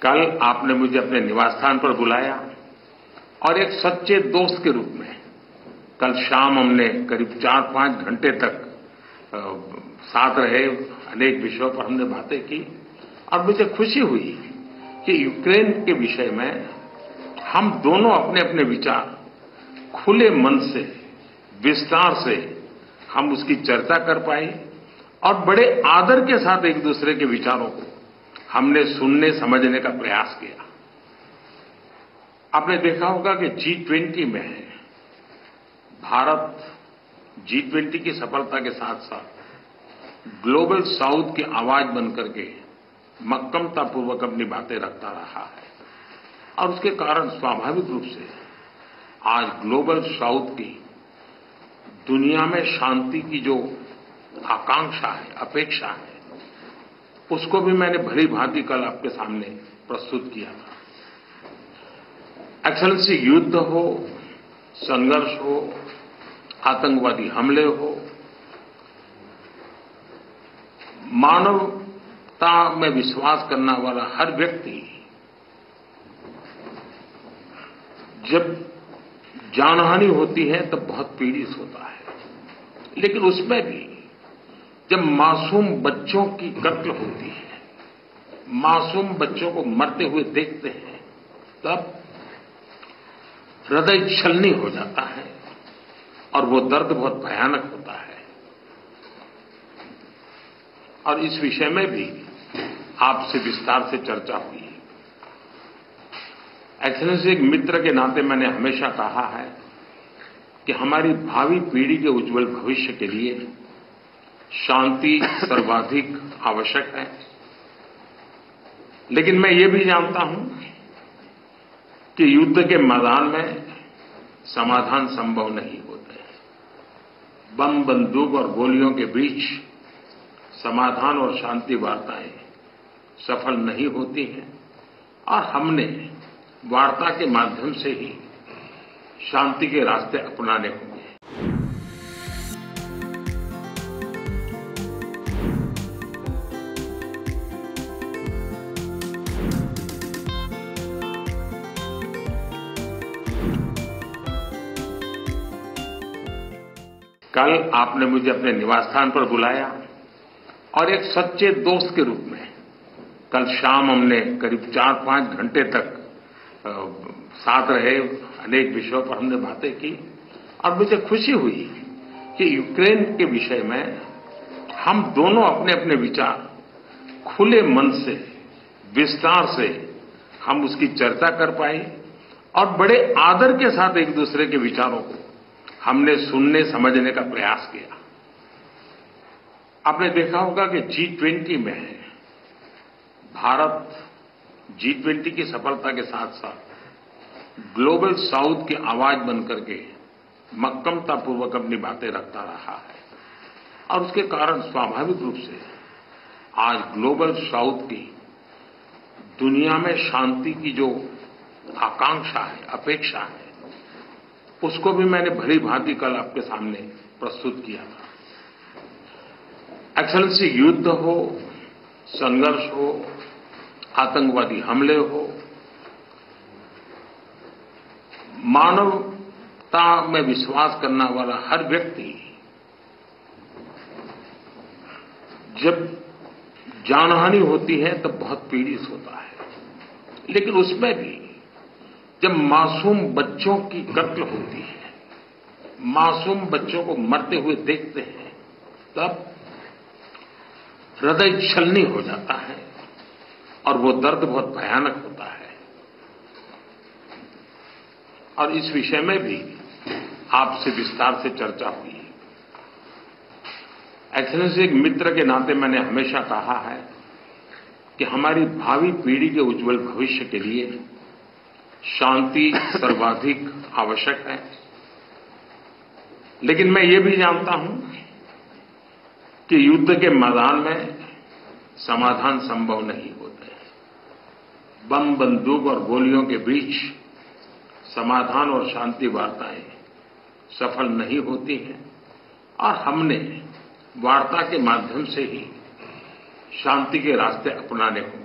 कल आपने मुझे अपने निवास स्थान पर बुलाया और एक सच्चे दोस्त के रूप में कल शाम हमने करीब 4-5 घंटे तक साथ रहे। अनेक विषयों पर हमने बातें की और मुझे खुशी हुई कि यूक्रेन के विषय में हम दोनों अपने अपने विचार खुले मन से, विस्तार से हम उसकी चर्चा कर पाए और बड़े आदर के साथ एक दूसरे के विचारों को हमने सुनने समझने का प्रयास किया। आपने देखा होगा कि G20 में भारत G20 की सफलता के साथ साथ ग्लोबल साउथ की आवाज बनकर के मक्कमतापूर्वक अपनी बातें रखता रहा है और उसके कारण स्वाभाविक रूप से आज ग्लोबल साउथ की दुनिया में शांति की जो आकांक्षा है, अपेक्षा है, उसको भी मैंने भली भांति कल आपके सामने प्रस्तुत किया था। एक्सेलेंसी, युद्ध हो, संघर्ष हो, आतंकवादी हमले हो, मानवता में विश्वास करने वाला हर व्यक्ति जब जानहानि होती है तब बहुत पीड़ित होता है, लेकिन उसमें भी जब मासूम बच्चों की कत्ल होती है, मासूम बच्चों को मरते हुए देखते हैं, तब हृदय छलनी हो जाता है और वो दर्द बहुत भयानक होता है। और इस विषय में भी आपसे विस्तार से चर्चा हुई। एक्सेलेंसी, एक मित्र के नाते मैंने हमेशा कहा है कि हमारी भावी पीढ़ी के उज्जवल भविष्य के लिए शांति सर्वाधिक आवश्यक है, लेकिन मैं ये भी जानता हूं कि युद्ध के मैदान में समाधान संभव नहीं होते। बम, बंदूक और गोलियों के बीच समाधान और शांति वार्ताएं सफल नहीं होती हैं और हमने वार्ता के माध्यम से ही शांति के रास्ते अपनाने होंगे। कल आपने मुझे अपने निवास स्थान पर बुलाया और एक सच्चे दोस्त के रूप में कल शाम हमने करीब 4-5 घंटे तक साथ रहे। अनेक विषयों पर हमने बातें की और मुझे खुशी हुई कि यूक्रेन के विषय में हम दोनों अपने अपने विचार खुले मन से, विस्तार से हम उसकी चर्चा कर पाए और बड़े आदर के साथ एक दूसरे के विचारों को हमने सुनने समझने का प्रयास किया। आपने देखा होगा कि G20 में भारत G20 की सफलता के साथ साथ ग्लोबल साउथ की आवाज बनकर के मक्कमतापूर्वक अपनी बातें रखता रहा है और उसके कारण स्वाभाविक रूप से आज ग्लोबल साउथ की दुनिया में शांति की जो आकांक्षा है, अपेक्षा है, उसको भी मैंने भली भांति कल आपके सामने प्रस्तुत किया था। एक्सेलेंसी, युद्ध हो, संघर्ष हो, आतंकवादी हमले हो, मानवता में विश्वास करने वाला हर व्यक्ति जब जानहानि होती है तब बहुत पीड़ित होता है, लेकिन उसमें भी जब मासूम बच्चों की कत्ल होती है, मासूम बच्चों को मरते हुए देखते हैं, तब हृदय छलनी हो जाता है और वो दर्द बहुत भयानक होता है। और इस विषय में भी आपसे विस्तार से चर्चा हुई। एक्सेलेंसी, एक मित्र के नाते मैंने हमेशा कहा है कि हमारी भावी पीढ़ी के उज्जवल भविष्य के लिए शांति सर्वाधिक आवश्यक है, लेकिन मैं ये भी जानता हूं कि युद्ध के मैदान में समाधान संभव नहीं होते। बम, बंदूक और गोलियों के बीच समाधान और शांति वार्ताएं सफल नहीं होती हैं और हमने वार्ता के माध्यम से ही शांति के रास्ते अपनाने होंगे।